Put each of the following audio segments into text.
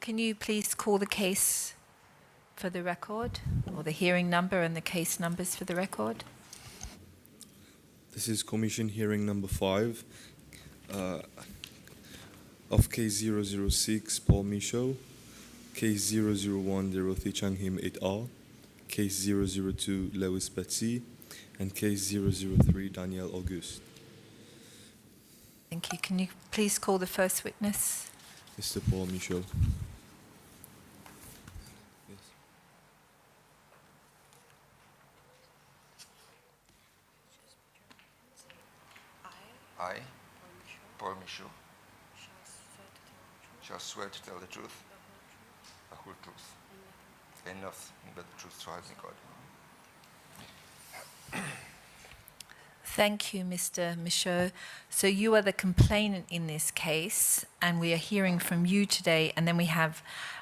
can you please call the case for the record, or the hearing number and the case numbers for the record? This is Commission Hearing Number 5 of Case 006, Paul Michaud, Case 001, Dorothy Chang-Him et al., Case 002, Lewis Betsy, and Case 003, Daniel Auguste. Thank you. Can you please call the first witness? Mr. Paul Michaud. Yes. I, Paul Michaud, shall swear to tell the truth, the whole truth, and nothing but the truth, so help me God. Thank you, Mr. Michaud. So you are the complainant in this case, and we are hearing from you today, and then we have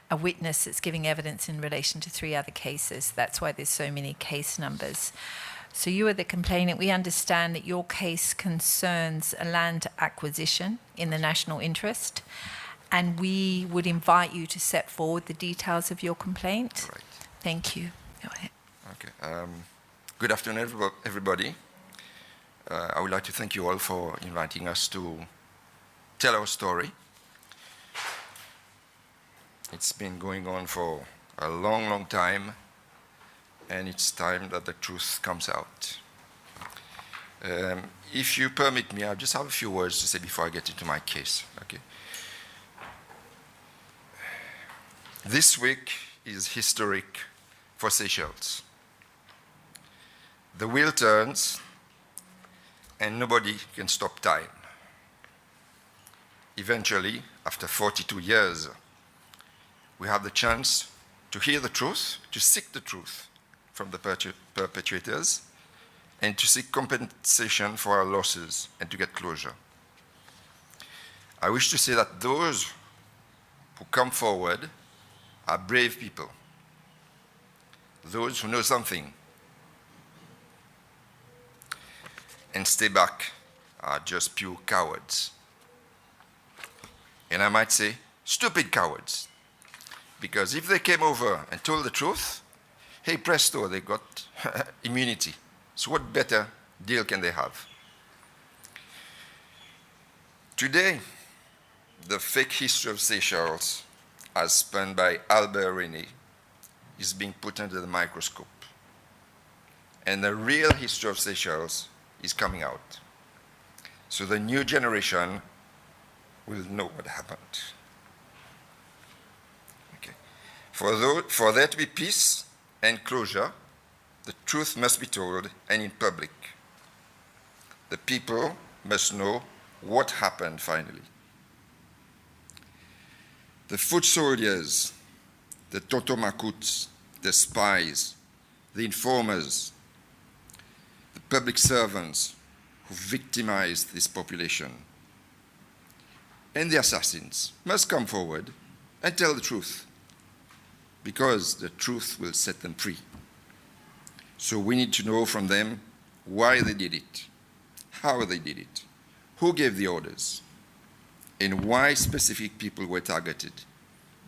a witness that's giving evidence in relation to 3 other cases. That's why there's so many case numbers. So you are the complainant. We understand that your case concerns a land acquisition in the national interest, and we would invite you to set forward the details of your complaint. Right. Thank you. Go ahead. Okay. Good afternoon, everybody. I would like to thank you all for inviting us to tell our story. It's been going on for a long, long time, and it's time that the truth comes out. If you permit me, I just have a few words to say before I get into my case. Okay. This week is historic for Seychelles. The wheel turns, and nobody can stop time. Eventually, after 42 years, we have the chance to hear the truth, to seek the truth from the perpetrators, and to seek compensation for our losses and to get closure. I wish to say that those who come forward are brave people, those who know something, and stay back are just pure cowards. And I might say, stupid cowards. Because if they came over and told the truth, hey presto, they got immunity. So what better deal can they have? Today, the fake history of Seychelles, as spun by Albert René, is being put under the microscope. And the real history of Seychelles is coming out. So the new generation will know what happened. Okay. For there to be peace and closure, the truth must be told, and in public. The people must know what happened finally. The foot soldiers, the Totomakuts, the spies, the informers, the public servants who victimized this population, and the assassins must come forward and tell the truth, because the truth will set them free. So we need to know from them why they did it, how they did it, who gave the orders, and why specific people were targeted,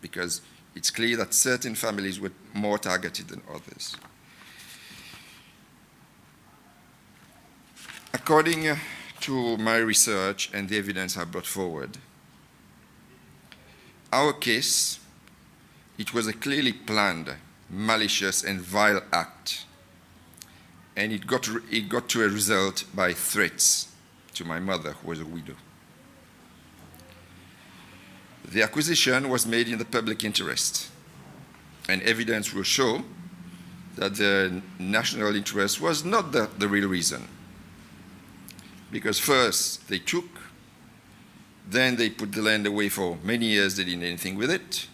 because it's clear that certain families were more targeted than others. According to my research and the evidence I brought forward, our case, it was a clearly planned, malicious, and vile act, and it got to a result by threats to my mother, who was a widow. The acquisition was made in the public interest, and evidence will show that the national interest was not the real reason. Because first they took, then they put the land away for many years, they didn't do anything with it.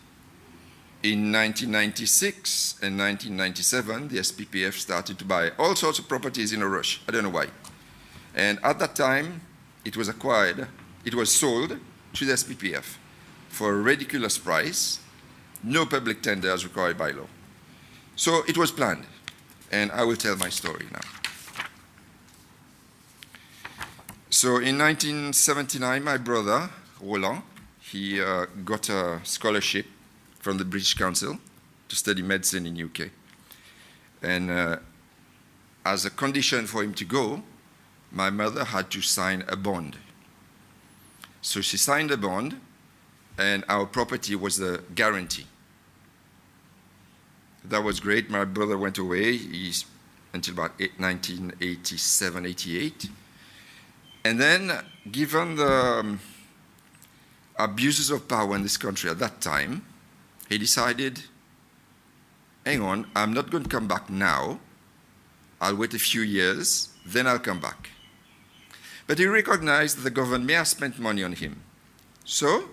In 1996 and 1997, the SPPF started to buy all sorts of properties in a rush. I don't know why. And at that time, it was sold to the SPPF for a ridiculous price, no public tender as required by law. So it was planned, and I will tell my story now. So in 1979, my brother, Roland, he got a scholarship from the British Council to study medicine in UK. And as a condition for him to go, my mother had to sign a bond. So she signed a bond, and our property was the guarantee. That was great. My brother went away until about 1987, 88. And then, given the abuses of power in this country at that time, he decided, hang on, I'm not going to come back now. I'll wait a few years, then I'll come back. But he recognized that the government may have spent money on him. So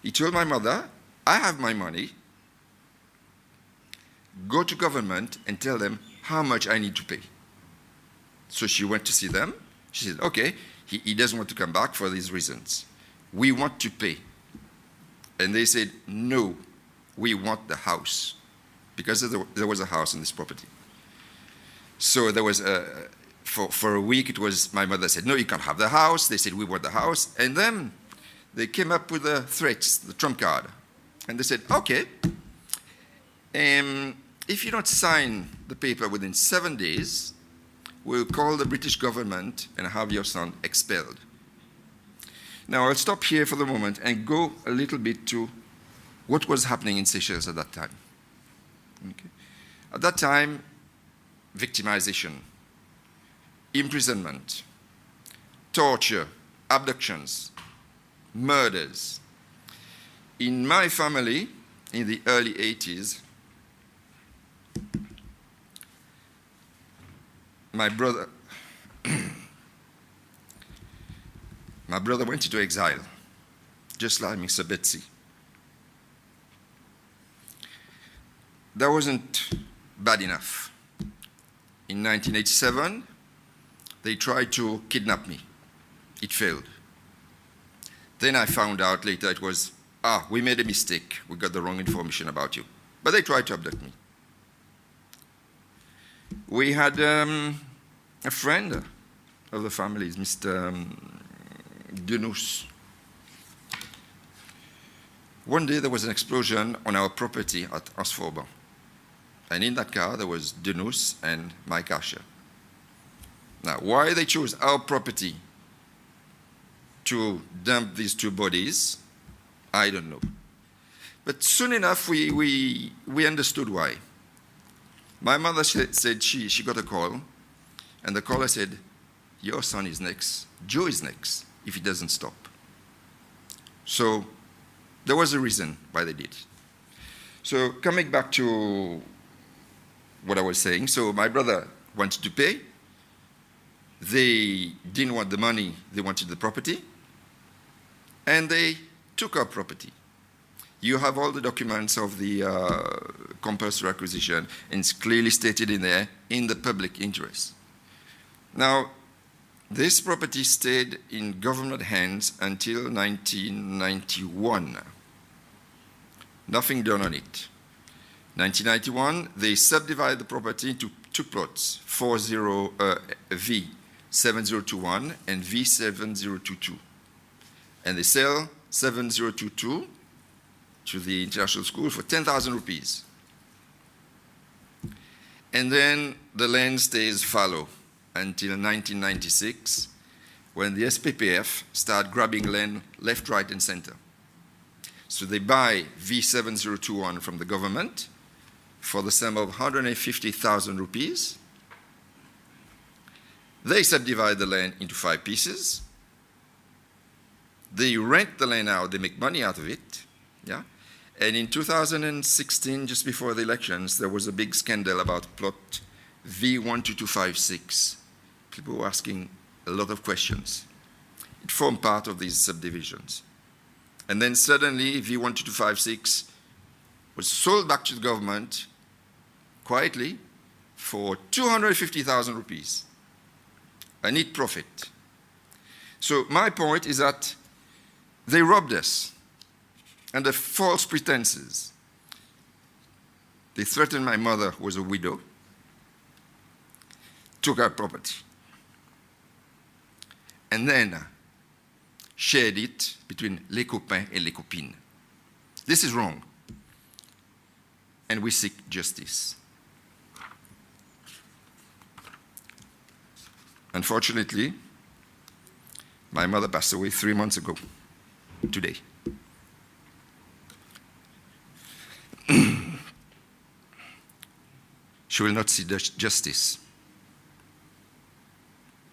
he told my mother, I have my money. Go to government and tell them how much I need to pay. So she went to see them. She said, okay, he doesn't want to come back for these reasons. We want to pay. And they said, no, we want the house. Because there was a house in this property. So there was for a week, it was, my mother said, no, you can't have the house. They said, we want the house. And then they came up with the threats, the trump card. And they said, okay, if you don't sign the paper within 7 days, we'll call the British government and have your son expelled. Now, I'll stop here for the moment and go a little bit to what was happening in Seychelles at that time. Okay. At that time, victimization, imprisonment, torture, abductions, murders. In my family, in the early 80s, my brother went into exile, just like Mr. Betsy. That wasn't bad enough. In 1987, they tried to kidnap me. It failed. Then I found out later it was, we made a mistake. We got the wrong information about you. But they tried to abduct me. We had a friend of the family, Mr. Denous. One day there was an explosion on our property at Asforban. And in that car there was Denous and Michaud. Now, why they chose our property to dump these two bodies, I don't know. But soon enough we understood why. My mother said she got a call, and the caller said, your son is next, Joe is next, if he doesn't stop. So there was a reason why they did. So coming back to what I was saying, so my brother wanted to pay. They didn't want the money, they wanted the property. And they took our property. You have all the documents of the compulsory acquisition, and it's clearly stated in there, in the public interest. Now, this property stayed in government hands until 1991. Nothing done on it. 1991, they subdivided the property into two plots, V7021 and V7022. And they sell 7022 to the international school for 10,000 rupees. And then the land stays fallow until 1996, when the SPPF start grabbing land left, right, and center. So they buy V7021 from the government for the sum of 150,000 rupees. They subdivide the land into 5 pieces. They rent the land out, they make money out of it. Yeah? And in 2016, just before the elections, there was a big scandal about plot V12256. People were asking a lot of questions. It formed part of these subdivisions. And then suddenly, V12256 was sold back to the government quietly for 250,000 rupees. A neat profit. So my point is that they robbed us under false pretenses. They threatened my mother, who was a widow, took our property, and then shared it between les copains and les copines. This is wrong. and we seek justice. Unfortunately, my mother passed away 3 months ago, today. She will not see justice.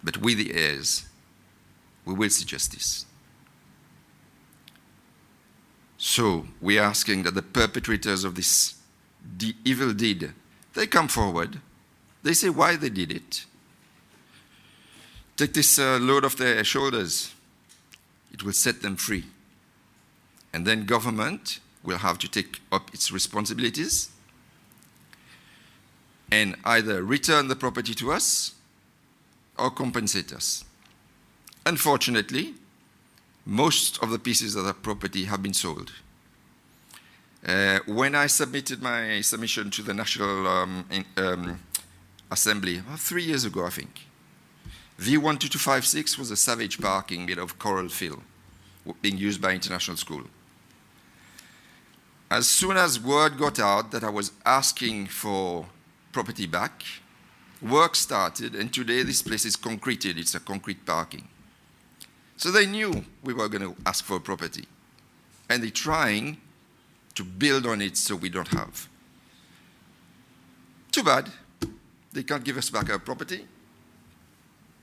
But we, the heirs, we will see justice. So we are asking that the perpetrators of this evil deed, they come forward, they say why they did it. Take this load off their shoulders. It will set them free. And then government will have to take up its responsibilities and either return the property to us or compensate us. Unfortunately, most of the pieces of that property have been sold. When I submitted my submission to the National Assembly, about 3 years ago, I think, V12256 was a savage parking made of coral fill, being used by international school. As soon as word got out that I was asking for property back, work started, and today this place is concreted. It's a concrete parking. So they knew we were going to ask for a property, and they're trying to build on it so we don't have. Too bad. They can't give us back our property,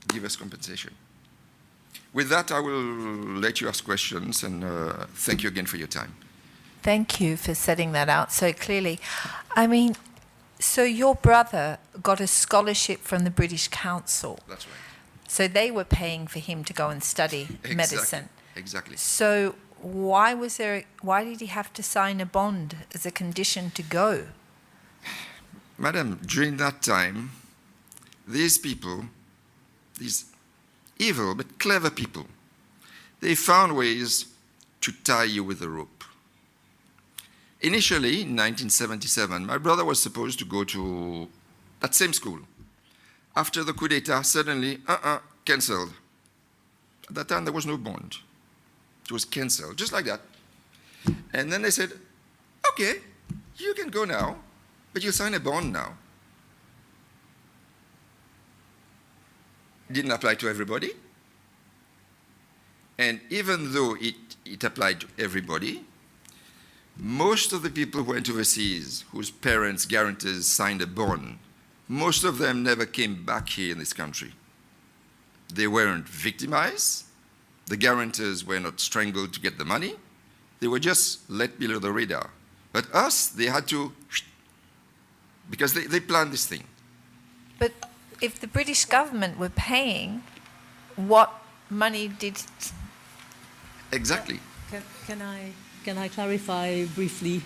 give us compensation. With that, I will let you ask questions, and thank you again for your time. Thank you for setting that out so clearly. I mean, so your brother got a scholarship from the British Council. That's right. So they were paying for him to go and study medicine. Exactly. So why did he have to sign a bond as a condition to go? Madam, during that time, these people, these evil but clever people, they found ways to tie you with a rope. Initially, in 1977, my brother was supposed to go to that same school. After the coup d'etat, suddenly, cancelled. At that time, there was no bond. It was cancelled, just like that. And then they said, okay, you can go now, but you'll sign a bond now. It didn't apply to everybody. And even though it applied to everybody, most of the people who went overseas, whose parents, guarantors, signed a bond, most of them never came back here in this country. They weren't victimized. The guarantors were not strangled to get the money. They were just let below the radar. But us, they had to, because they planned this thing. But if the British government were paying, what money did... Exactly. Can I clarify briefly?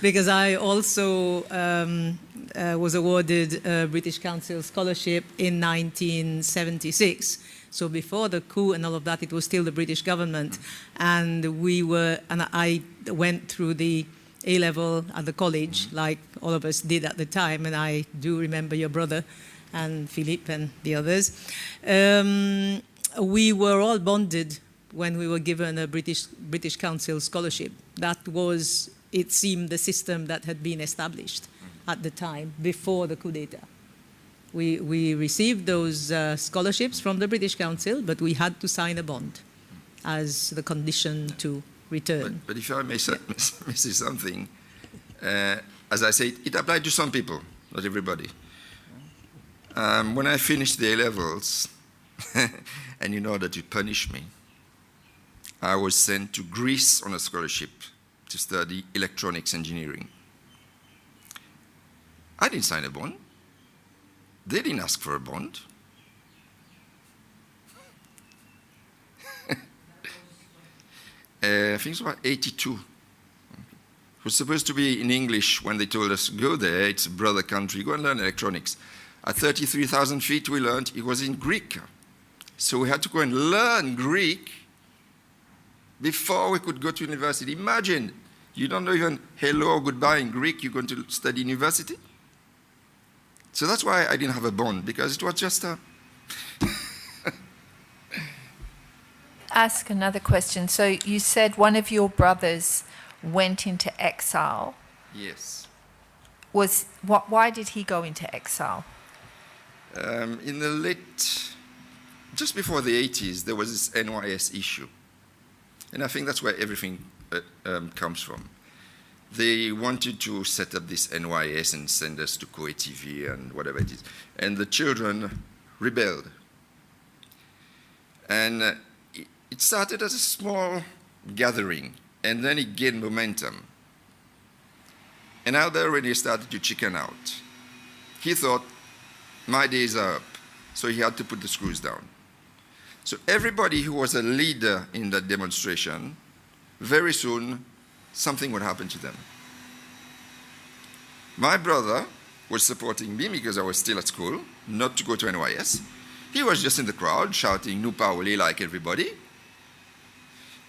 Because I also was awarded a British Council scholarship in 1976. So before the coup and all of that, it was still the British government. And I went through the A-level at the college, like all of us did at the time. And I do remember your brother and Philippe and the others. We were all bonded when we were given a British Council scholarship. That was, it seemed, the system that had been established at the time, before the coup d'etat. We received those scholarships from the British Council, but we had to sign a bond as the condition to return. But if I may say something, as I said, it applied to some people, not everybody. When I finished the A-levels, and in order to punish me, I was sent to Greece on a scholarship to study electronics engineering. I didn't sign a bond. They didn't ask for a bond. I think it was about 82. It was supposed to be in English when they told us, go there, it's a brother country, go and learn electronics. At 33,000 feet, we learned it was in Greek. So we had to go and learn Greek before we could go to university. Imagine, you don't know even hello or goodbye in Greek, you're going to study university? So that's why I didn't have a bond, because it was just a... Ask another question. So you said one of your brothers went into exile. Yes. why did he go into exile? In the late, just before the 80s, there was this NYS issue. And I think that's where everything comes from. They wanted to set up this NYS and send us to Koei TV and whatever it is. And the children rebelled. And it started as a small gathering, and then it gained momentum. And Albert already started to chicken out. He thought, my days are up, so he had to put the screws down. So everybody who was a leader in that demonstration, very soon, something would happen to them. My brother was supporting me because I was still at school, not to go to NYS. He was just in the crowd shouting "Nupaoli" like everybody.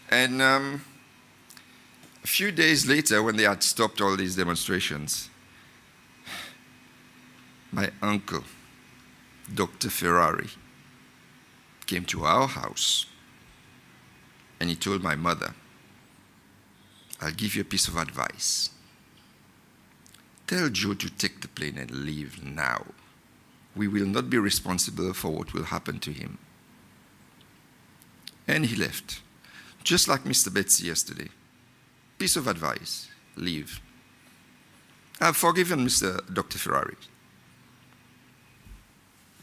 And a few days later, when they had stopped all these demonstrations, my uncle, Dr. Ferrari, came to our house and he told my mother, I'll give you a piece of advice. Tell Joe to take the plane and leave now. We will not be responsible for what will happen to him. And he left, just like Mr. Betsy yesterday. Piece of advice, leave. I've forgiven Dr. Ferrari.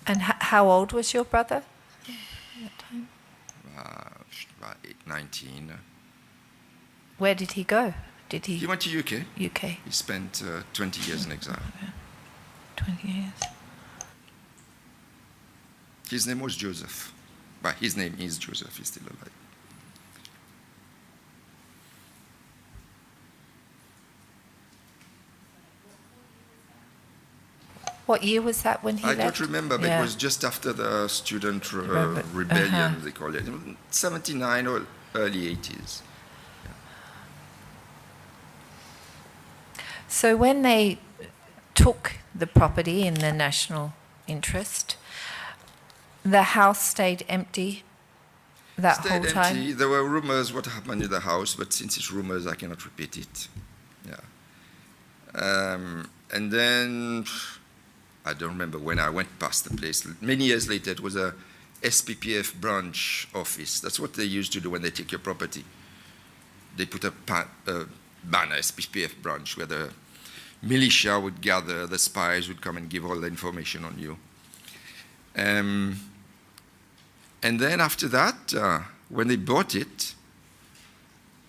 And how old was your brother at that time? About 19. Where did he go? He went to UK. UK. He spent 20 years in exile. Okay. 20 years. His name was Joseph. But his name is Joseph. He's still alive. What year was that when he I left? don't remember, but Yeah. it was just after the student Remember. rebellion, they call it. 79 or early 80s. So when they took the property in the national interest, the house stayed empty that whole Stayed time? empty. There were rumors what happened in the house, but since it's rumors, I cannot repeat it. Yeah. And then, I don't remember when I went past the place. Many years later, it was a SPPF branch office. That's what they used to do when they take your property. They put a banner, SPPF branch, where the militia would gather, the spies would come and give all the information on you. And then after that, when they bought it,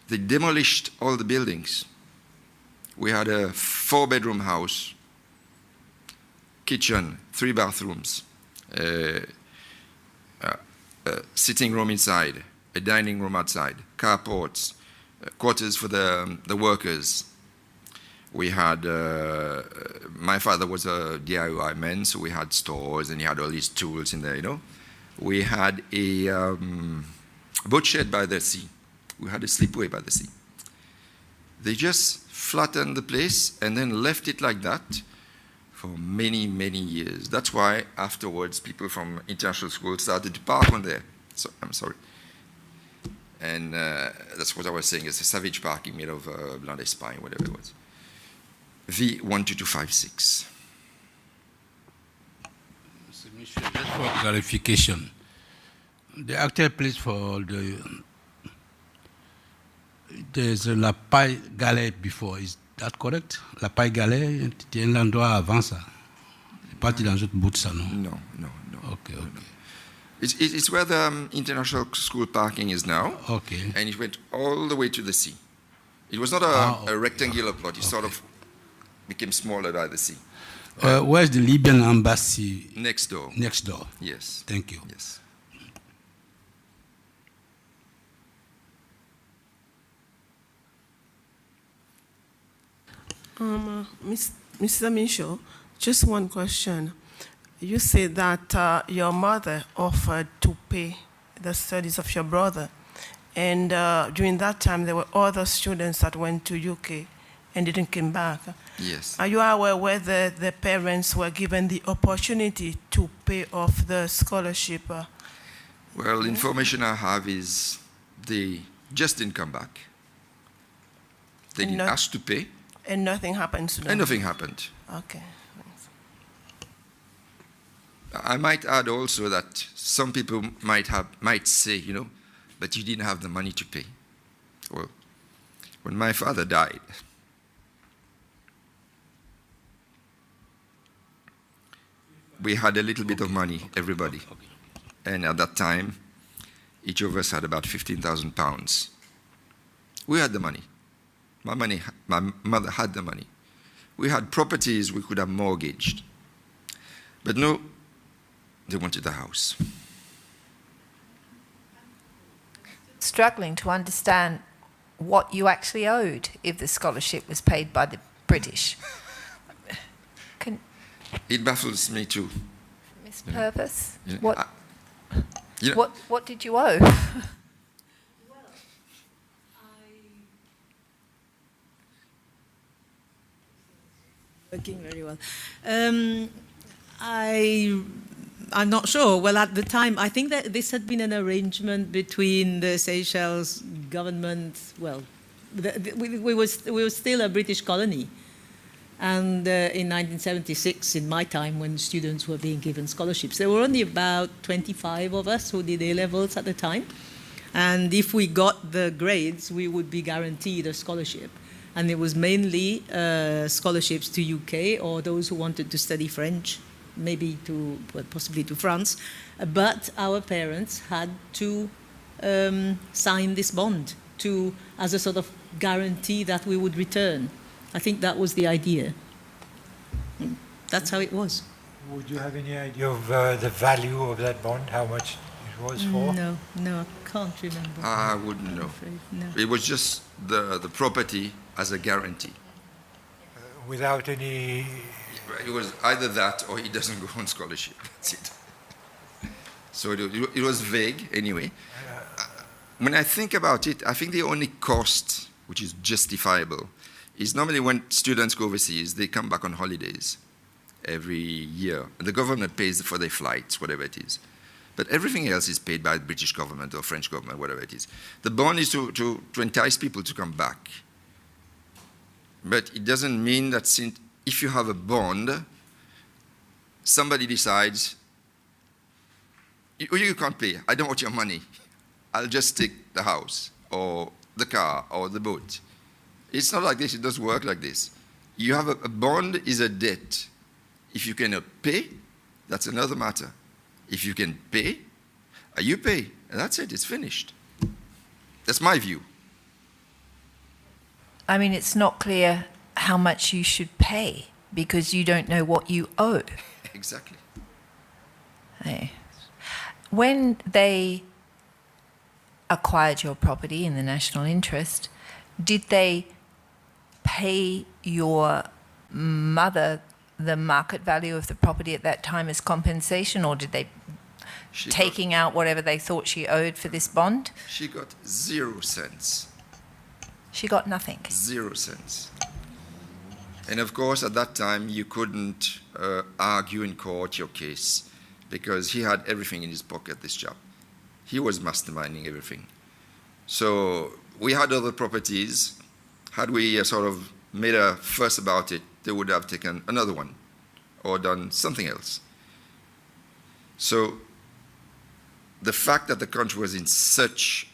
they demolished all the buildings. We had a 4-bedroom house, kitchen, 3 bathrooms, a sitting room inside, a dining room outside, carports, quarters for the workers. We had, my father was a DIY man, so we had stores and he had all these tools in there, you know. We had a boat shed by the sea. We had a sleepaway by the sea. They just flattened the place and then left it like that for many, many years. That's why afterwards people from international schools started to park on there. So, I'm sorry. And that's what I was saying. It's a savage parking made of Blanc d'Espagne, whatever it was. V12256. Mr. Michaud, just for clarification, the actual place for there's a La Paille Galère before, is that correct? La Paille Galère, c'était un endroit avant ça. C'est parti dans un bout de ça, non? No. Okay. It's where the international school parking is now. Okay. And it went all the way to the sea. It was not a rectangular plot. It sort of became smaller by the sea. Where's the Libyan embassy? Next door. Next door. Yes. Thank you. Yes. Mr. Michaud, just one question. You said that your mother offered to pay the studies of your brother, and during that time there were other students that went to UK and didn't come back. Yes. Are you aware whether the parents were given the opportunity to pay off the scholarship? Well, information I have is they just didn't come back. They didn't No. ask to pay, And nothing happens to them? And nothing happened. Okay. I might add also that some people might say, but you didn't have the money to pay. Well, when my father died, we had a little bit of money, everybody. And at that time, each of us had about £15,000. We had the money. My mother had the money. We had properties we could have mortgaged. But no, they wanted the house. Struggling to understand what you actually owed if the scholarship was paid by the British. It baffles me too. Miss Purpose, Yeah. what did you owe? Working very well. I'm not sure. Well, at the time, I think that this had been an arrangement between the Seychelles government. Well, we were still a British colony, and in 1976, in my time, when students were being given scholarships, there were only about 25 of us who did A-levels at the time, and if we got the grades, we would be guaranteed a scholarship. And it was mainly scholarships to UK or those who wanted to study French, maybe possibly to France. But our parents had to sign this bond as a sort of guarantee that we would return. I think that was the idea. That's how it was. Would you have any idea of the value of that bond, how much it was for? No, I can't remember. I wouldn't know. No. It was just the property as a guarantee. Without any... It was either that or he doesn't go on scholarship. That's it. So it was vague anyway. When I think about it, I think the only cost which is justifiable is normally when students go overseas, they come back on holidays every year. And the government pays for their flights, whatever it is. But everything else is paid by the British government or French government, whatever it is. The bond is to entice people to come back. But it doesn't mean that if you have a bond, somebody decides, you can't pay, I don't want your money. I'll just take the house or the car or the boat. It's not like this, it doesn't work like this. You have a bond is a debt. If you cannot pay, that's another matter. If you can pay, you pay, and that's it, it's finished. That's my view. I mean, it's not clear how much you should pay because you don't know what you owe. Exactly. Hey. When they acquired your property in the national interest, did they pay your mother the market value of the property at that time as compensation, or did they taking out whatever they thought she owed for this bond? She got 0 cents. She got nothing. 0 cents. And of course, at that time, you couldn't argue in court your case because he had everything in his pocket, this chap. He was masterminding everything. So we had other properties. Had we sort of made a fuss about it, they would have taken another one or done something else. So the fact that the country was in such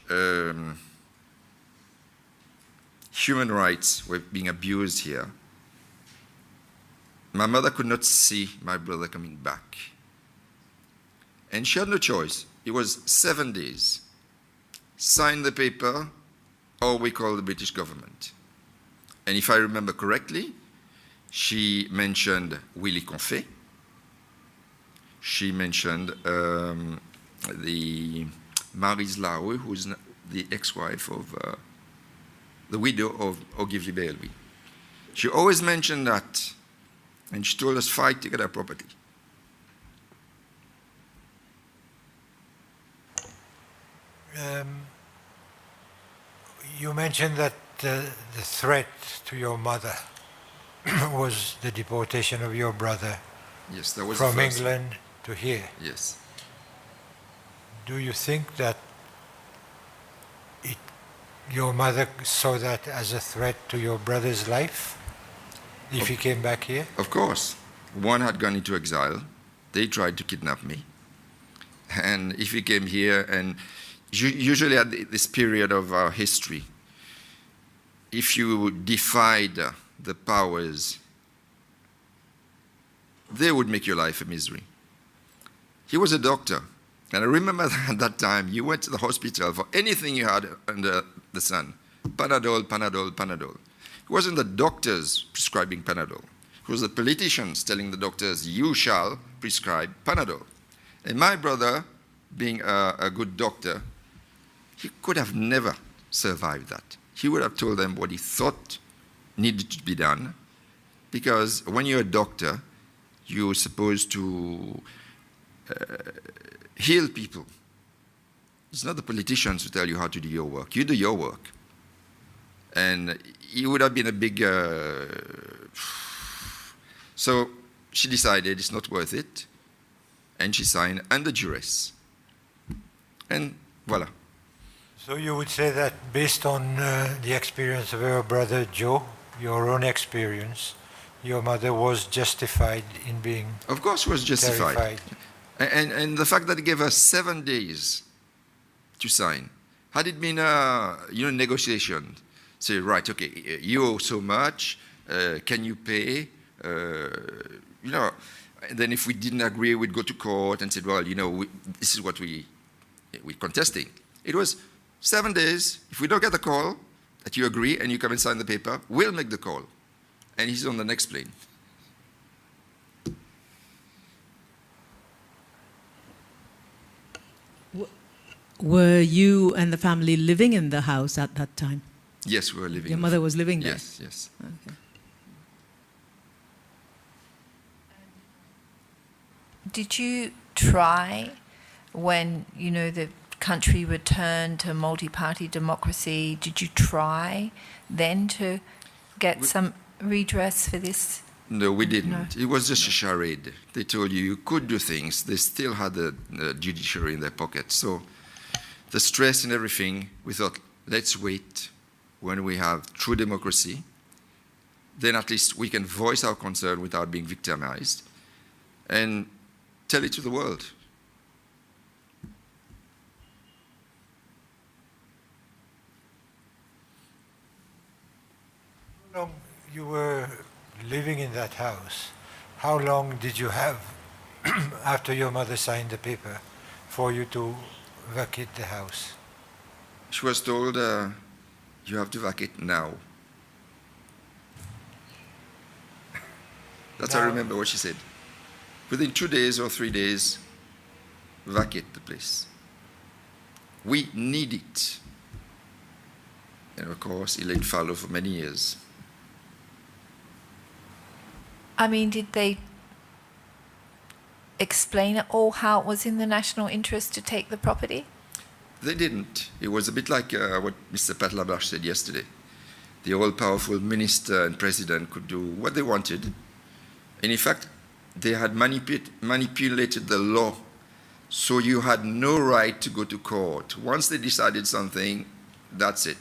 human rights were being abused here, my mother could not see my brother coming back. And she had no choice. It was 7 days. Sign the paper, or we call the British government. And if I remember correctly, she mentioned Willy Confé. She mentioned the Maryse Laue, who is the ex-wife of the widow of Ogilvy Bailey. She always mentioned that, and she told us fight to get our property. You mentioned that the threat to your mother was the deportation of your brother Yes, that was from the first. England to here. Yes. Do you think that your mother saw that as a threat to your brother's life? If he came back here? Of course. One had gone into exile. They tried to kidnap me. And if he came here, and usually at this period of our history, if you defied the powers, they would make your life a misery. He was a doctor. And I remember at that time, you went to the hospital for anything you had under the sun. Panadol, Panadol, Panadol. It wasn't the doctors prescribing Panadol. It was the politicians telling the doctors, you shall prescribe Panadol. And my brother, being a good doctor, he could have never survived that. He would have told them what he thought needed to be done, because when you're a doctor, you're supposed to heal people. It's not the politicians who tell you how to do your work. You do your work. And it would have been a big... So she decided it's not worth it, and she signed under duress. And voila. So you would say that based on the experience of your brother Joe, your own experience, your mother was justified in being Of course she was justified. terrified. And the fact that he gave her 7 days to sign, had it been a negotiation, say, right, okay, you owe so much, can you pay? And then if we didn't agree, we'd go to court and said, well, this is what we're contesting. It was 7 days. If we don't get the call that you agree and you come and sign the paper, we'll make the call. And he's on the next plane. Were you and the family living in the house at that time? Yes, we were living. Your mother was living there? Yes, yes. Okay. Did you try, when the country returned to multi-party democracy, did you try then to get some redress for this? No, we didn't. No. It was just a charade. They told you could do things. They still had the judiciary in their pocket. So the stress and everything, we thought, let's wait when we have true democracy. Then at least we can voice our concern without being victimized and tell it to the world. How long you were living in that house? How long did you have after your mother signed the paper for you to vacate the house? She was told, you have to vacate now. That's how I Now. remember what she said. Within 2 days or 3 days, vacate the place. We need it. And of course, it laid fallow for many years. I mean, did they explain at all how it was in the national interest to take the property? They didn't. It was a bit like what Mr. Patlabash said yesterday. The all-powerful minister and president could do what they wanted. And in fact, they had manipulated the law, so you had no right to go to court. Once they decided something, that's it.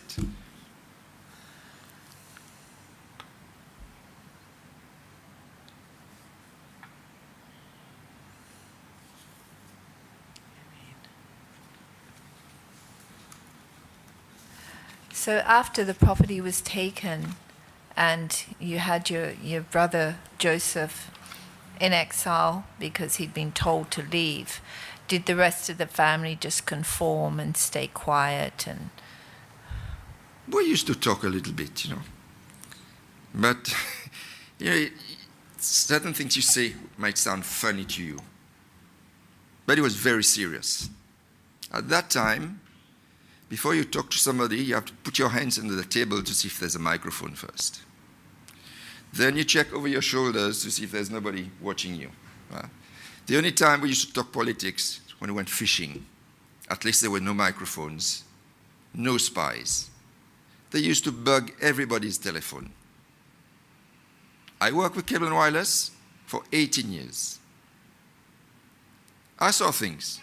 So after the property was taken and you had your brother Joseph in exile because he'd been told to leave, did the rest of the family just conform and stay quiet? And We used to talk a little bit, But, certain things you say might sound funny to you. But it was very serious. At that time, before you talk to somebody, you have to put your hands under the table to see if there's a microphone first. Then you check over your shoulders to see if there's nobody watching you. The only time we used to talk politics was when we went fishing. At least there were no microphones, no spies. They used to bug everybody's telephone. I worked with Cable and Wireless for 18 years. I saw things.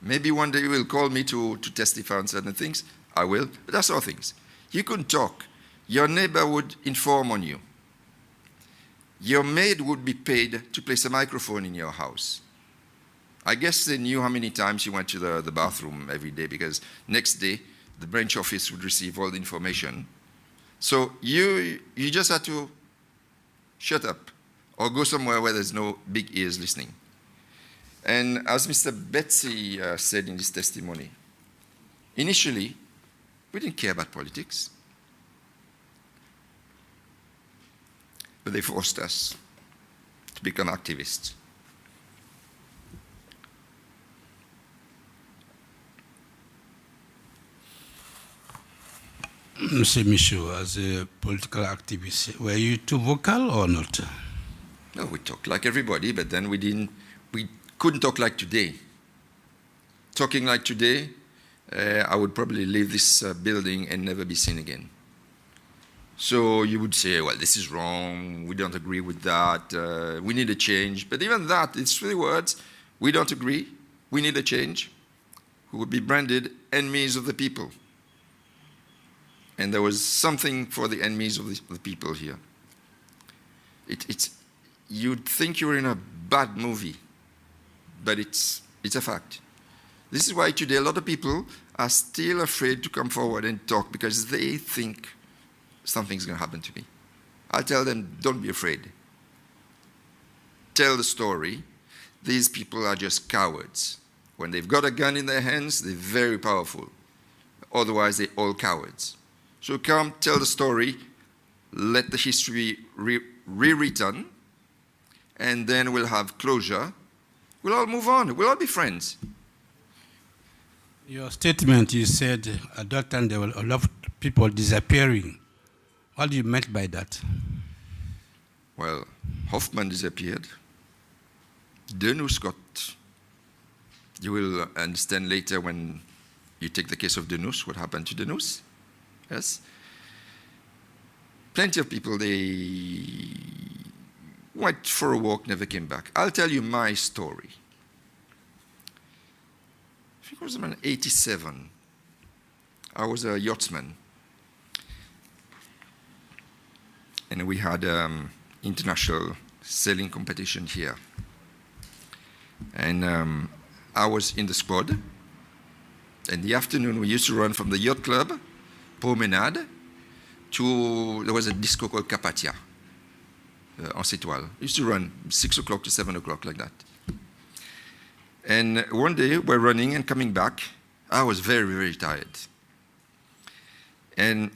Maybe one day you will call me to testify on certain things. I will, but I saw things. You couldn't talk your neighbor would inform on you. Your maid would be paid to place a microphone in your house. I guess they knew how many times you went to the bathroom every day, because next day the branch office would receive all the information. So you just had to shut up or go somewhere where there's no big ears listening. And as Mr. Betsy said in his testimony, initially, we didn't care about politics. But they forced us to become activists. Mr. Michaud, as a political activist, were you too vocal or not? No, we talked like everybody, but then we couldn't talk like today. Talking like today, I would probably leave this building and never be seen again. So you would say, well, this is wrong, we don't agree with that, we need a change. But even that, it's 3 words, we don't agree, we need a change, who would be branded enemies of the people. And there was something for the enemies of the people here. You'd think you were in a bad movie, but it's a fact. This is why today a lot of people are still afraid to come forward and talk, because they think something's going to happen to me. I tell them, don't be afraid. Tell the story. These people are just cowards. When they've got a gun in their hands, they're very powerful. Otherwise, they're all cowards. So come, tell the story, let the history rewritten, and then we'll have closure. We'll all move on. We'll all be friends. Your statement, you said at that time there were a lot of people disappearing. What do you mean by that? Well, Hoffman disappeared. TRNUC got... You will understand later when you take the case of TRNUC, what happened to TRNUC. Yes? Plenty of people, they went for a walk, never came back. I'll tell you my story. I think it was around 87. I was a yachtsman. And we had international sailing competition here. And I was in the squad. In the afternoon, we used to run from the yacht club, Promenade, to, there was a disco called Capatia, en Sétoile. Used to run 6 o'clock to 7 o'clock, like that. And one day, we're running and coming back. I was very, very tired. And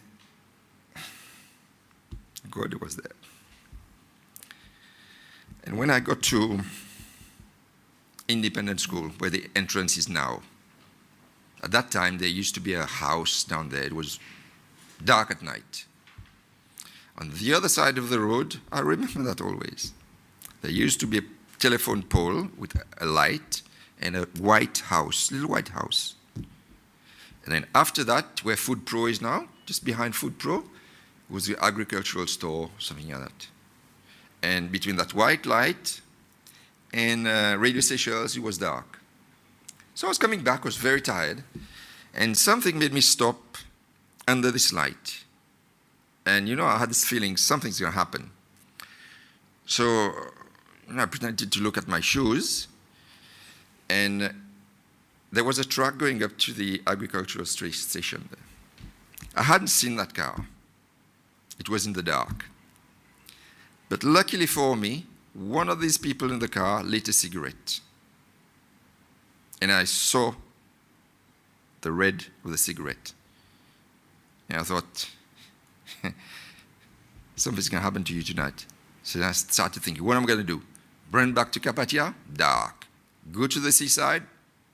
God was there. And when I got to independent school, where the entrance is now, at that time, there used to be a house down there. It was dark at night. On the other side of the road, I remember that always, there used to be a telephone pole with a light and a white house, little white house. And then after that, where Food Pro is now, just behind Food Pro, was the agricultural store, something like that. And between that white light and Radio Seychelles, it was dark. So I was coming back, I was very tired, and something made me stop under this light. And you know, I had this feeling something's going to happen. So I pretended to look at my shoes, and there was a truck going up to the agricultural station there. I hadn't seen that car. It was in the dark. But luckily for me, one of these people in the car lit a cigarette. And I saw the red of the cigarette. And I thought, something's going to happen to you tonight. So I started thinking, what am I going to do? Run back to Capatia? Dark. Go to the seaside?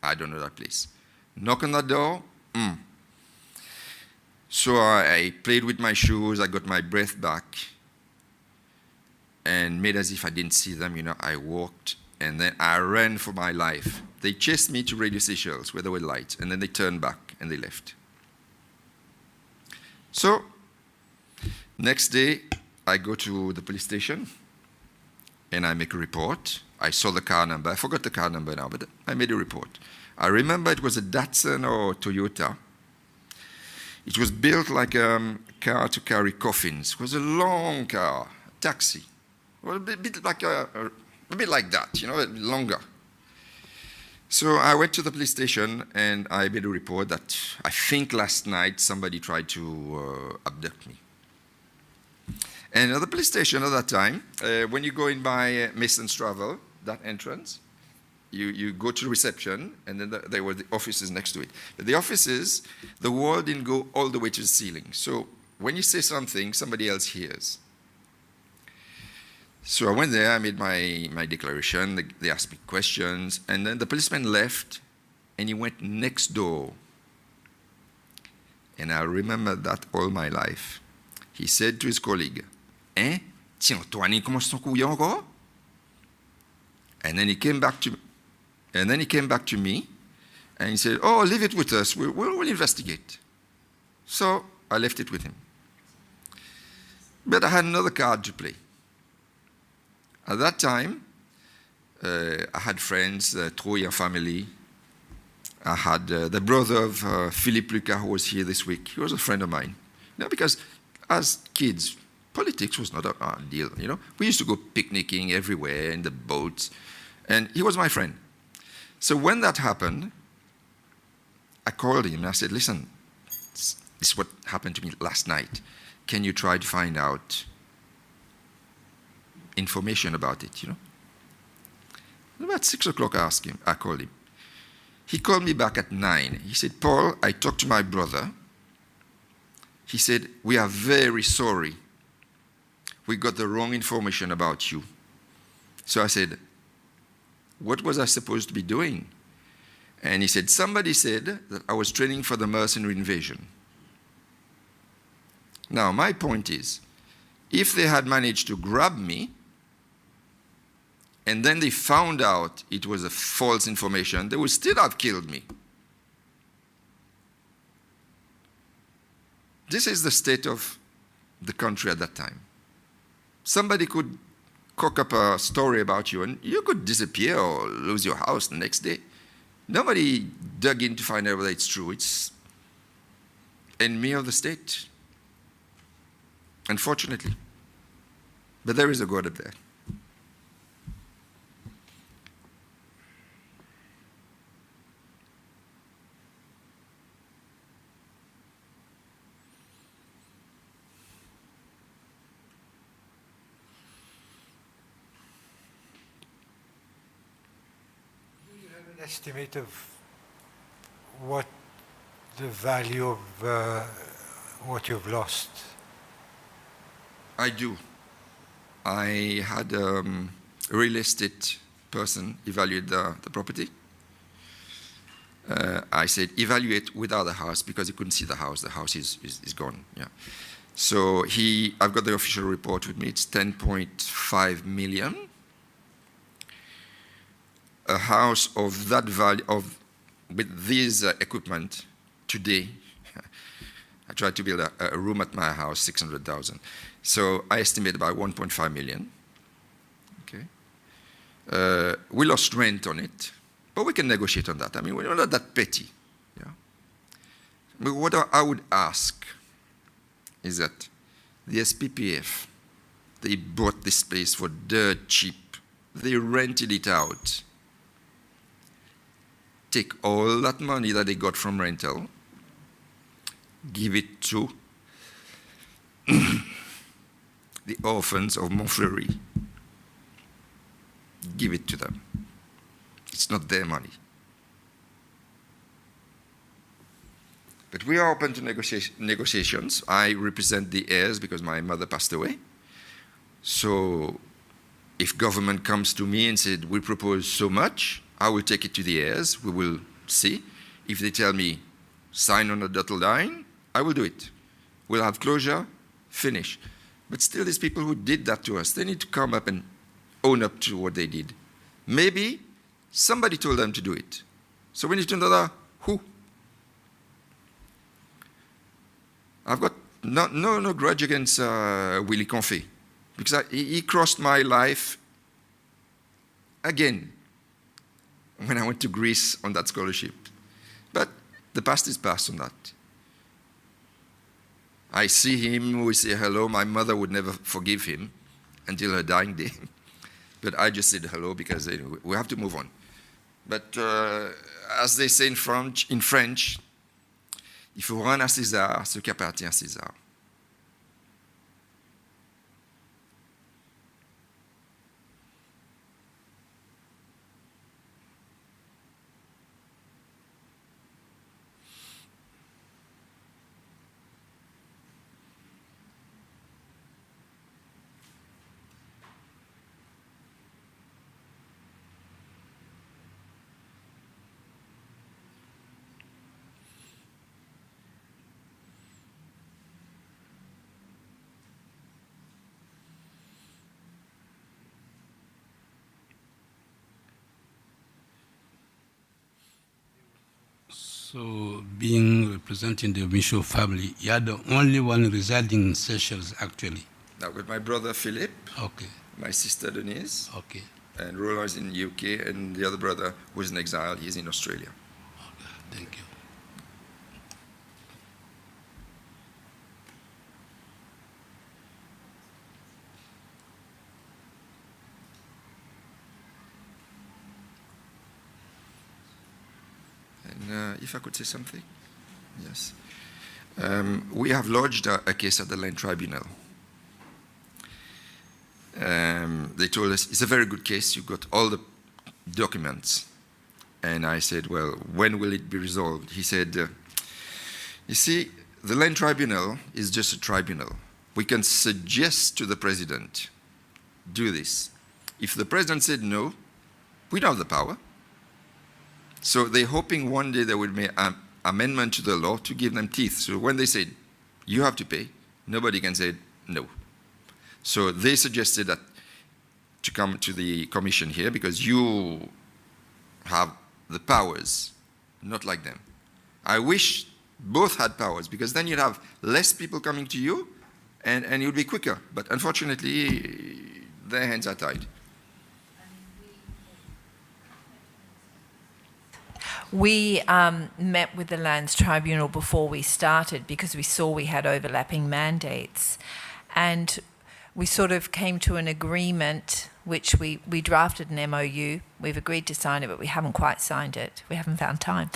I don't know that place. Knock on that door? So I played with my shoes, I got my breath back, and made as if I didn't see them, you know, I walked, and then I ran for my life. They chased me to Radio Seychelles, where there were lights, and then they turned back, and they left. So, next day, I go to the police station, and I make a report. I saw the car number. I forgot the car number now, but I made a report. I remember it was a Datsun or Toyota. It was built like a car to carry coffins. It was a long car, a taxi. Well, a bit like that, you know, longer. So I went to the police station and I made a report that I think last night somebody tried to abduct me. And at the police station at that time, when you go in by Mason's Travel, that entrance, you go to the reception, and then there were the offices next to it. But the offices, the wall didn't go all the way to the ceiling. So when you say something, somebody else hears. So I went there, I made my declaration, they asked me questions, and then the policeman left, and he went next door. And I remember that all my life. He said to his colleague, "Hein? Tiens, Antoine, commence ton couillon encore?" And then he came back to me, and he said, "Oh, leave it with us, we'll investigate." So I left it with him. But I had another card to play. At that time, I had friends, the Troyer family. I had the brother of Philippe Lucas, who was here this week. He was a friend of mine. You know, because as kids, politics was not a deal, you know. We used to go picnicking everywhere in the boats, and he was my friend. So when that happened, I called him and I said, "Listen, this is what happened to me last night. Can you try to find out information about it, you know?" About 6 o'clock I called him. He called me back at 9. He said, "Paul, I talked to my brother. He said, we are very sorry. We got the wrong information about you." So I said, "What was I supposed to be doing?" And he said, "Somebody said that I was training for the mercenary invasion." Now, my point is, if they had managed to grab me, and then they found out it was a false information, they would still have killed me. This is the state of the country at that time. Somebody could cook up a story about you, and you could disappear or lose your house the next day. Nobody dug in to find out whether it's true. It's enemy of the state, unfortunately. But there is a God up there. Estimate of what the value of what you've lost? I do. I had a real estate person evaluate the property. I said, evaluate without the house, because he couldn't see the house. The house is gone. Yeah. So I've got the official report with me. It's 10.5 million. A house of that value, with this equipment today, I tried to build a room at my house, 600,000. So I estimate about 1.5 million. Okay. We lost rent on it, but we can negotiate on that. I mean, we're not that petty. Yeah. But what I would ask is that the SPPF, they bought this place for dirt cheap. They rented it out. Take all that money that they got from rental, give it to the orphans of Montfleury. Give it to them. It's not their money. But we are open to negotiations. I represent the heirs because my mother passed away. So if government comes to me and said, we propose so much, I will take it to the heirs. We will see. If they tell me, sign on a dotted line, I will do it. We'll have closure, finish. But still, these people who did that to us, they need to come up and own up to what they did. Maybe somebody told them to do it. So we need to know who. I've got no grudge against Willy Confé, because he crossed my life again when I went to Greece on that scholarship. But the past is past on that. I see him, we say hello. My mother would never forgive him until her dying day. But I just said hello because we have to move on. But as they say in French, il faut rendre à César ce qui appartient à César. So, being representing the Michaud family, you are the only one residing in Seychelles, actually. Now, with my brother Philip, Okay, my sister Denise, okay. and Roland is in the UK, and the other brother who's in exile, he's in Australia. Thank you. And if I could say something? Yes. We have lodged a case at the Land Tribunal. They told us, it's a very good case, you've got all the documents. And I said, well, when will it be resolved? He said, you see, the Land Tribunal is just a tribunal. We can suggest to the president, do this. If the president said no, we don't have the power. So they're hoping one day there will be an amendment to the law to give them teeth. So when they said, you have to pay, nobody can say no. So they suggested that to come to the commission here because you have the powers, not like them. I wish both had powers because then you'd have less people coming to you and you'd be quicker. But unfortunately, their hands are tied. We met with the Lands Tribunal before we started because we saw we had overlapping mandates. And we sort of came to an agreement, which we drafted an MOU. We've agreed to sign it, but we haven't quite signed it. We haven't found time.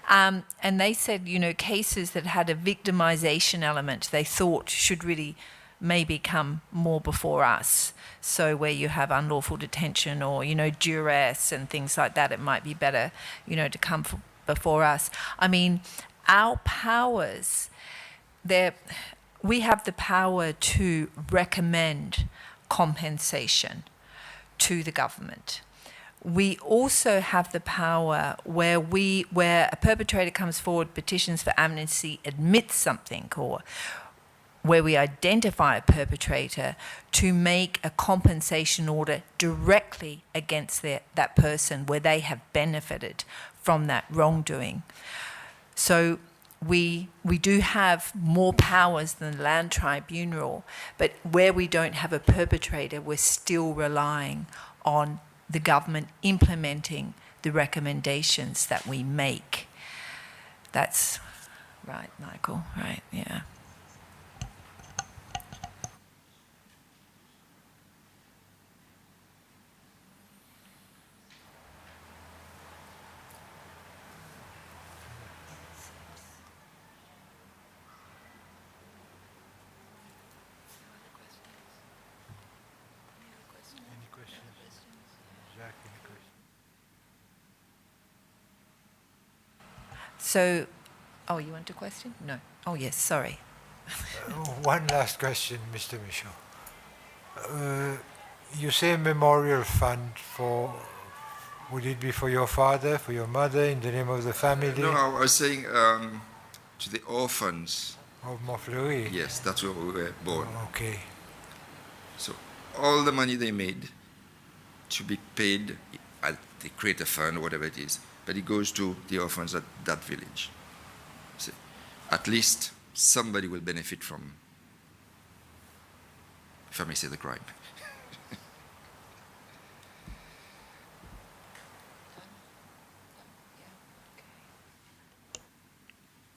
And they said, you know, cases that had a victimization element, they thought should really maybe come more before us. So where you have unlawful detention or, you know, duress and things like that, it might be better, you know, to come before us. I mean, our powers, we have the power to recommend compensation to the government. We also have the power where a perpetrator comes forward, petitions for amnesty, admits something, or where we identify a perpetrator, to make a compensation order directly against that person where they have benefited from that wrongdoing. So we do have more powers than the Land Tribunal, but where we don't have a perpetrator, we're still relying on the government implementing the recommendations that we make. That's right, Michael, right, yeah. Any questions? Jacques, any questions? So, oh, you want a question? No. Oh, yes, sorry. One last question, Mr. Michaud. You say memorial fund for, would it be for your father, for your mother, in the name of the family? No, I was saying to the orphans. Of Montfleury? Yes, that's where we were born. Okay. So all the money they made to be paid, they create a fund, whatever it is, but it goes to the orphans at that village. So at least somebody will benefit from, if I may say, the crime.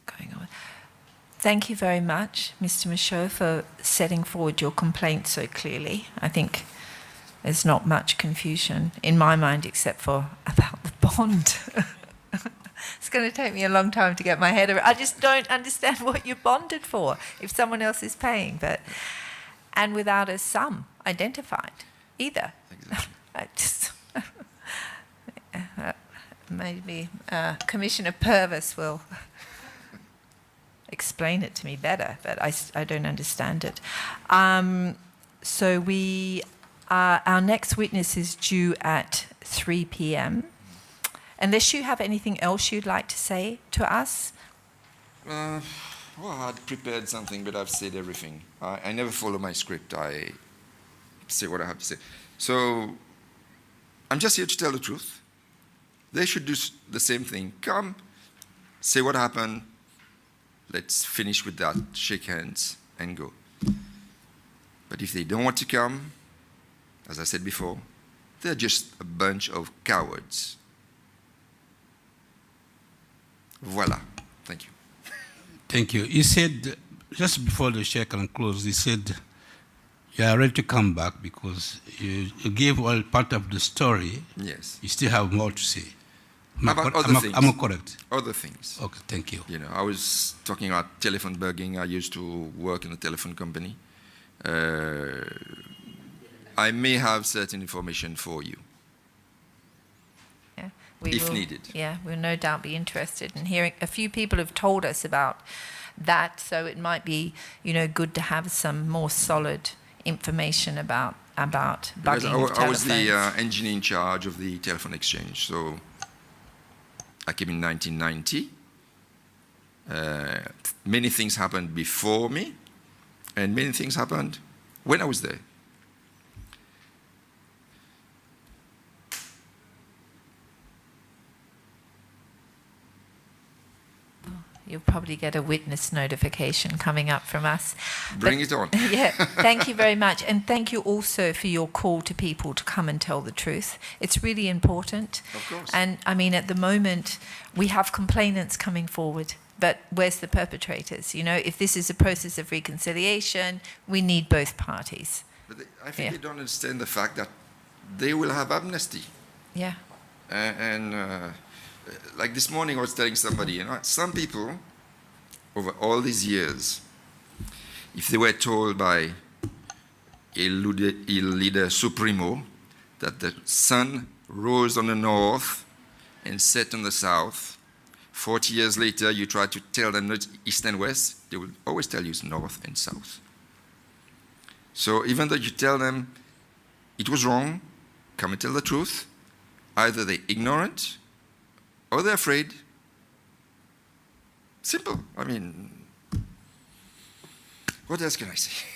Going on. Thank you very much, Mr. Michaud, for setting forward your complaint so clearly. I think there's not much confusion in my mind except for about the bond. It's going to take me a long time to get my head around. I just don't understand what you're bonded for if someone else is paying, and without a sum identified either. Exactly. I just maybe Commissioner Purvis will explain it to me better, but I don't understand it. So our next witness is due at 3 p.m. Unless you have anything else you'd like to say to us? Well, I had prepared something, but I've said everything. I never follow my script. I say what I have to say. So I'm just here to tell the truth. They should do the same thing. Come, say what happened. Let's finish with that, shake hands, and go. But if they don't want to come, as I said before, they're just a bunch of cowards. Voila. Thank you. Thank you. You said, just before the shake and close, you said you are ready to come back because you gave all part of the story. Yes. You still have more to say. About other things. Am I correct? Other things. Okay, thank you. You know, I was talking about telephone bugging. I used to work in a telephone company. I may have certain information for you. Yeah, If needed. Yeah, we'll no doubt be interested in hearing. A few people have told us about that, so it might be, good to have some more solid information about Because bugging of I was the telephones. engineer in charge of the telephone exchange. So I came in 1990. Many things happened before me, and many things happened when I was there. You'll probably get a witness notification coming up from us. Bring it on. Yeah, thank you very much. And thank you also for your call to people to come and tell the truth. It's really important. Of course. And I mean, at the moment, we have complainants coming forward, but where's the perpetrators? If this is a process of reconciliation, we need both parties. But I think Yeah. they don't understand the fact that they will have amnesty. Yeah. Like this morning, I was telling somebody, some people, over all these years, if they were told by Il Leader Supremo that the sun rose on the north and set on the south, 40 years later, you try to tell them not east and west, they will always tell you it's north and south. So even though you tell them it was wrong, come and tell the truth, either they're ignorant or they're afraid. Simple. I mean, what else can I say?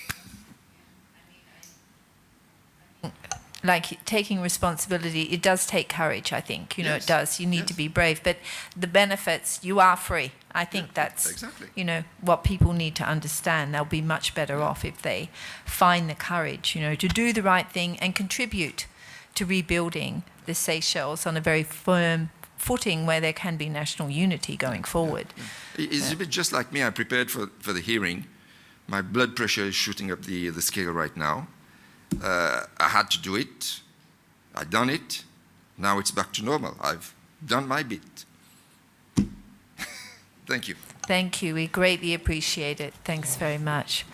Like taking responsibility, it does take courage, I think. Yes. It does. You need Yes. to be brave. But the benefits, you are free. I think that's, exactly. What people need to understand. They'll be much better off if they find the courage, to do the right thing and contribute to rebuilding the Seychelles on a very firm footing where there can be national unity going forward. It's a bit just like me. I prepared for the hearing. My blood pressure is shooting up the scale right now. I had to do it. I've done it. Now it's back to normal. I've done my bit. Thank you. Thank you. We greatly appreciate it. Thanks very much.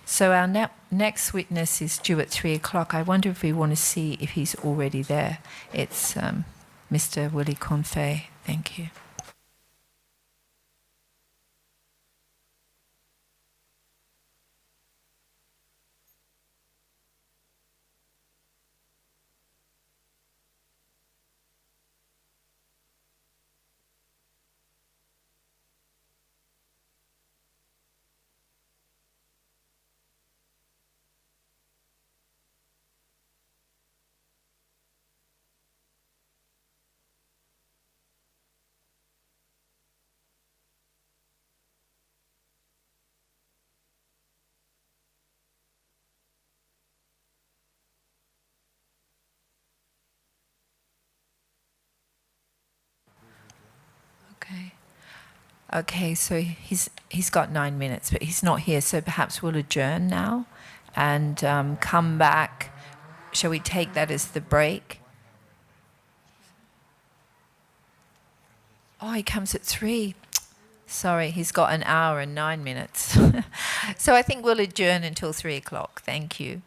So our next witness is due at 3 o'clock. I wonder if we want to see if he's already there. It's Mr. Willie Confay. Thank you. Okay, so he's got 9 minutes, but he's not here, so perhaps we'll adjourn now and come back. Shall we take that as the break? Oh, he comes at 3. Sorry, he's got an hour and 9 minutes. So I think we'll adjourn until 3 o'clock. Thank you.